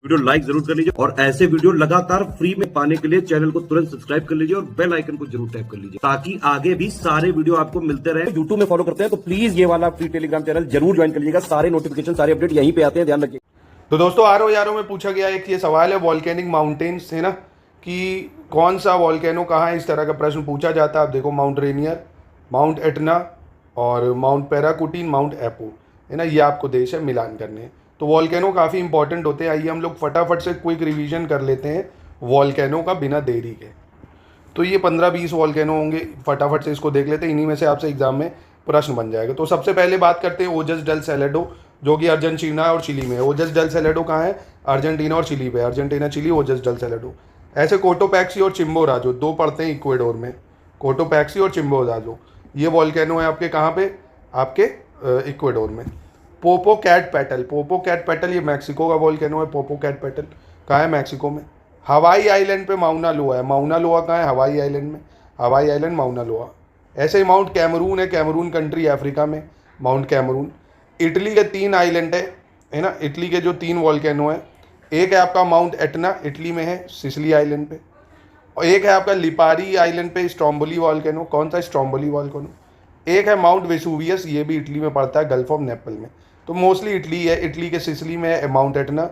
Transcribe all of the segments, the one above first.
Video like जरूर कर लीजिए और ऐसे वीडियो लगातार फ्री में पाने के लिए चैनल को तुरंत सब्सक्राइब कर लीजिए और बेल आइकन को जरूर टैप कर लीजिए ताकि आगे भी सारे वीडियो आपको मिलते रहे। यूट्यूब में फॉलो करते हैं तो प्लीज ये वाला फ्री टेलीग्राम चैनल जरूर ज्वाइन कर लीजिएगा। सारे नोटिफिकेशन सारे अपडेट यहीं पे आते हैं, ध्यान रखिए। तो दोस्तों आरो यारों में पूछा गया एक ये सवाल है वॉल्केनिक माउंटेन्स है ना, कि कौन सा वॉल्केनो कहाँ है, इस तरह का प्रश्न पूछा जाता है। आप देखो माउंट रेनियर, माउंट एटना और माउंट पैराकुटीन, माउंट एपो है ना, ये आपको देश है मिलान करने। तो वॉल्केनो काफ़ी इंपॉर्टेंट होते हैं। आइए हम लोग फटाफट से क्विक रिवीजन कर लेते हैं वॉल्केनो का बिना देरी के। तो ये 15-20 वॉल्केनो होंगे, फटाफट से इसको देख लेते हैं, इन्हीं में से आपसे एग्जाम में प्रश्न बन जाएगा। तो सबसे पहले बात करते हैं ओजस डेल सैलेडो, जो कि अर्जेंटीना और चिली में है। ओजस डेल सैलेडो कहाँ है? अर्जेंटीना और चिली पे, अर्जेंटीना चिली ओजस डेल सैलेडो। ऐसे कोटोपैक्सी और चिम्बोराजो दो पड़ते हैं इक्वेडोर में, कोटोपैक्सी और चिम्बोराजो, ये वॉल्केनो है आपके कहाँ पे? आपके इक्वेडोर में। पोपोकैटपेटल, पोपोकैटपेटल ये मैक्सिको का वॉल्केनो है। पोपोकैटपेटल कहाँ है? मैक्सिको में। हवाई आइलैंड पे माउना लोआ है। माउना लोआ कहाँ है? हवाई आइलैंड में। हवाई आइलैंड माउना लोआ। ऐसे ही माउंट कैमरून है, कैमरून कंट्री अफ्रीका में, माउंट कैमरून। इटली के 3 आइलैंड है ना, इटली के जो 3 वॉल्केनो है, एक है आपका माउंट एटना, इटली में है सिसिली आइलैंड पे, और एक है आपका लिपारी आइलैंड पे स्ट्रोम्बोली वॉल्केनो। कौन सा? Stromboli volcano. एक है माउंट वेसुवियस, ये भी इटली में पड़ता है, गल्फ ऑफ नेपल में। तो मोस्टली इटली है, इटली के सिसिली में है माउंट एटना,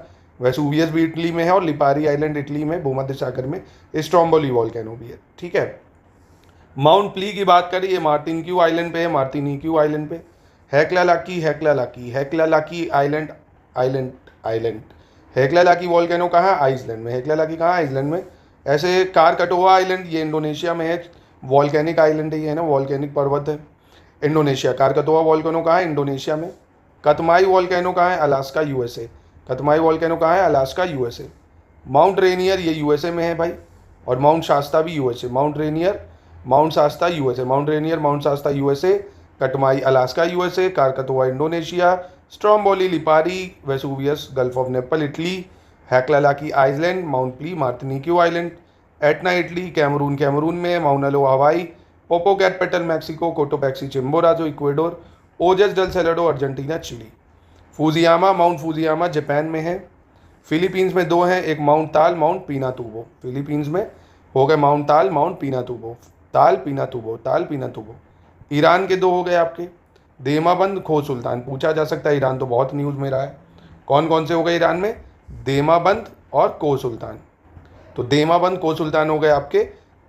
वेसुवियस भी इटली में है, और लिपारी आइलैंड इटली में भूमध्य सागर में स्ट्रोम्बोली वॉल्केनो भी है। ठीक है। माउंट प्ली की बात करें, ये मार्टिनिक्यू आइलैंड पे है, मार्टिनिक्यू आइलैंड पे। हेक्लालाकी, हेक्लालाकी, हेक्लालाकी आइलैंड, आइलैंड हेक्लालाकी वॉल्केनो कहाँ है? आइसलैंड में। हेक्लालाकी कहाँ है? आइसलैंड में। ऐसे कारकटोआ आइलैंड, ये इंडोनेशिया में है, वॉल्केनिक आइलैंड है ये, है ना, वॉल्केनिक पर्वत है, इंडोनेशिया। कारकतोआ वॉल्केनो कहाँ है? इंडोनेशिया में। कतमाई वॉल्केनो कहाँ है? Alaska, USA. कतमाई वॉल्केनो कहाँ है? Alaska, USA. माउंट रेनियर ये यूएसए में है भाई, और माउंट शास्ता भी USA. Mount Rainier, Mount Shasta USA, Mount Rainier, Mount Shasta USA, Katmai Alaska USA, Krakatoa Indonesia, Stromboli Lipari, Vesuvius Gulf of Naples Italy, Hekla Laki Iceland, Mount Pelee Martinique island, Etna Italy, Cameroon Cameroon में, Mauna Loa Hawaii, Popocatepetl Mexico, Cotopaxi Chimborazo Ecuador, Ojos del Salado Argentina Chile. Fujiyama, Mount Fujiyama Japan में है। Philippines में 2 हैं, एक mount ताल, mount पीनातुबो। Philippines में हो गए माउंट ताल, माउंट पीनातुबो, ताल पीनातुबो, ताल पीनातुबो। ईरान के 2 हो गए आपके, देमाबंद, खो सुल्तान। पूछा जा सकता है, ईरान तो बहुत न्यूज़ में रहा है। कौन कौन से हो गए ईरान में? देमाबंद और को सुल्तान। तो देमाबंद, को सुल्तान हो गए आपके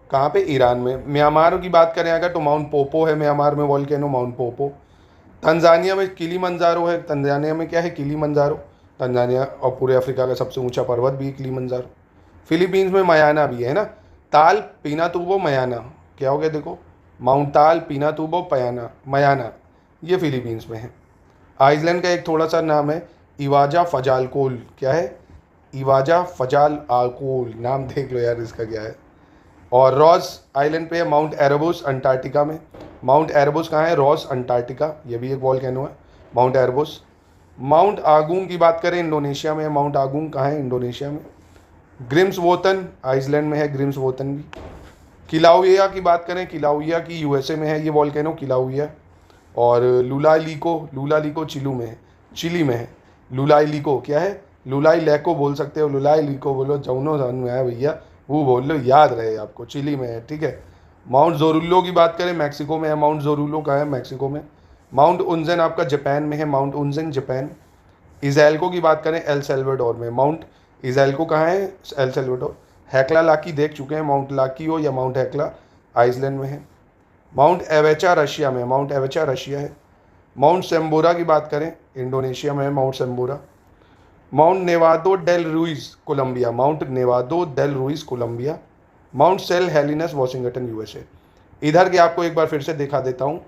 कहाँ पे? ईरान में। म्यांमार की बात करें अगर, तो माउंट पोपो है म्यांमार में वॉल्केनो, माउंट पोपो। तंजानिया में किलीमंजारो है। तंजानिया में क्या है? किलीमंजारो। तंजानिया और पूरे अफ्रीका का सबसे ऊंचा पर्वत भी किलीमंजारो। फिलीपींस में मयाना भी है ना, ताल पीनातुबो मयाना। क्या हो गया देखो, माउंट ताल पीनातुबो पयाना मयाना, ये फिलीपींस में है। आइसलैंड का एक थोड़ा सा नाम है इवाजा फजालकोल। क्या है? इवाजा फजाल आलकोल, नाम देख लो यार इसका क्या है। और रॉस आइलैंड पे है माउंट एरेबस अंटार्कटिका में। माउंट एरेबस कहाँ है? रॉस अंटार्कटिका, ये भी एक वॉल्केनो है, माउंट एरेबस। माउंट आगुंग की बात करें, इंडोनेशिया में है। माउंट आगुंग कहाँ है? इंडोनेशिया में। ग्रिम्सवोतन आइसलैंड में है, ग्रिम्सवोतन भी। किलाउया की बात करें, किलाउया की यूएसए में है ये वॉल्केनो, किलाउया। और लुलाइलिको, लुलालिको चिलू में है, चिली में है। लुलाइलिको क्या है? लुलाई लैको बोल सकते हो, लुलाइलिको बोलो, जौनो जौन में है भैया वो बोल लो, याद रहे आपको, चिली में है। ठीक है। माउंट जोरुलो की बात करें, मैक्सिको में है। माउंट जोरुलो कहाँ है? मैक्सिको में। माउंट उनजन आपका जापान में है, माउंट उनजन जापान। इजैल्को की बात करें, एल सेल्वाडोर में। माउंट इजैल्को कहाँ है? El Salvador. हैक्ला लाकी देख चुके हैं, माउंट लाकी हो या माउंट हैक्ला, आइसलैंड में है। माउंट एवेचा रशिया में, माउंट एवेचा रशिया है। माउंट सेम्बोरा की बात करें, इंडोनेशिया में है Mount Tambora. Mount Nevado del Ruiz Colombia, Mount Nevado del Ruiz Colombia. Mount सेल हेलिनस वाशिंगटन यूएसए। इधर के आपको एक बार फिर से दिखा देता हूँ,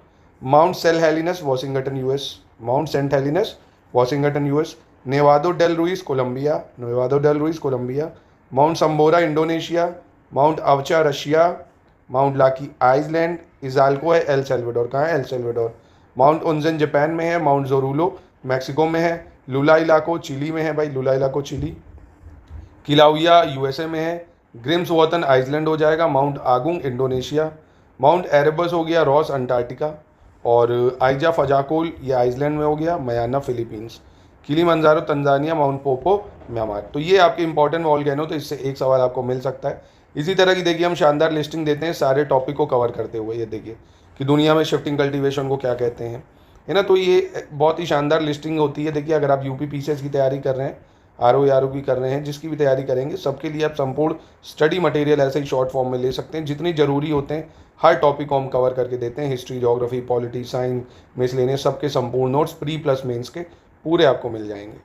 माउंट सेल Helens Washington US, Mount Saint Helens Washington US. Nevado del Ruiz Colombia, Nevado del Ruiz Colombia. Mount Tambora Indonesia. Mount Avacha Russia. Mount Laki Iceland. Izalco है एल सेल्वाडोर। कहाँ है? El Salvador. Mount Unzen Japan में है। Mount जोरुलो Mexico में है। लुलाइलाको chilli में है भाई, लुलाइलाको चिली। किलाउया यूएसए में है। ग्रिम्सवॉतन आइसलैंड हो जाएगा। Mount Agung Indonesia. Mount Erebus हो गया रॉस अंटार्कटिका। और आइजा फजाकोल ये आइसलैंड में हो गया। Mayon Philippines. Kilimanjaro Tanzania, Mount Popa Myanmar. तो ये आपके इंपॉर्टेंट वॉल्केनो, तो इससे एक सवाल आपको मिल सकता है। इसी तरह की देखिए हम शानदार लिस्टिंग देते हैं सारे टॉपिक को कवर करते हुए। ये देखिए कि दुनिया में शिफ्टिंग कल्टीवेशन को क्या कहते हैं, है ना। तो ये बहुत ही शानदार लिस्टिंग होती है। देखिए अगर आप यूपी पीसीएस की तैयारी कर रहे हैं, आरओ की कर रहे हैं, जिसकी भी तैयारी करेंगे, सबके लिए आप संपूर्ण स्टडी मटेरियल ऐसे ही शॉर्ट फॉर्म में ले सकते हैं। जितनी ज़रूरी होते हैं हर टॉपिक को हम कवर करके देते हैं। History, geography, polity, science, miscellaneous, सबके संपूर्ण नोट्स प्री प्लस मेंस के पूरे आपको मिल जाएंगे।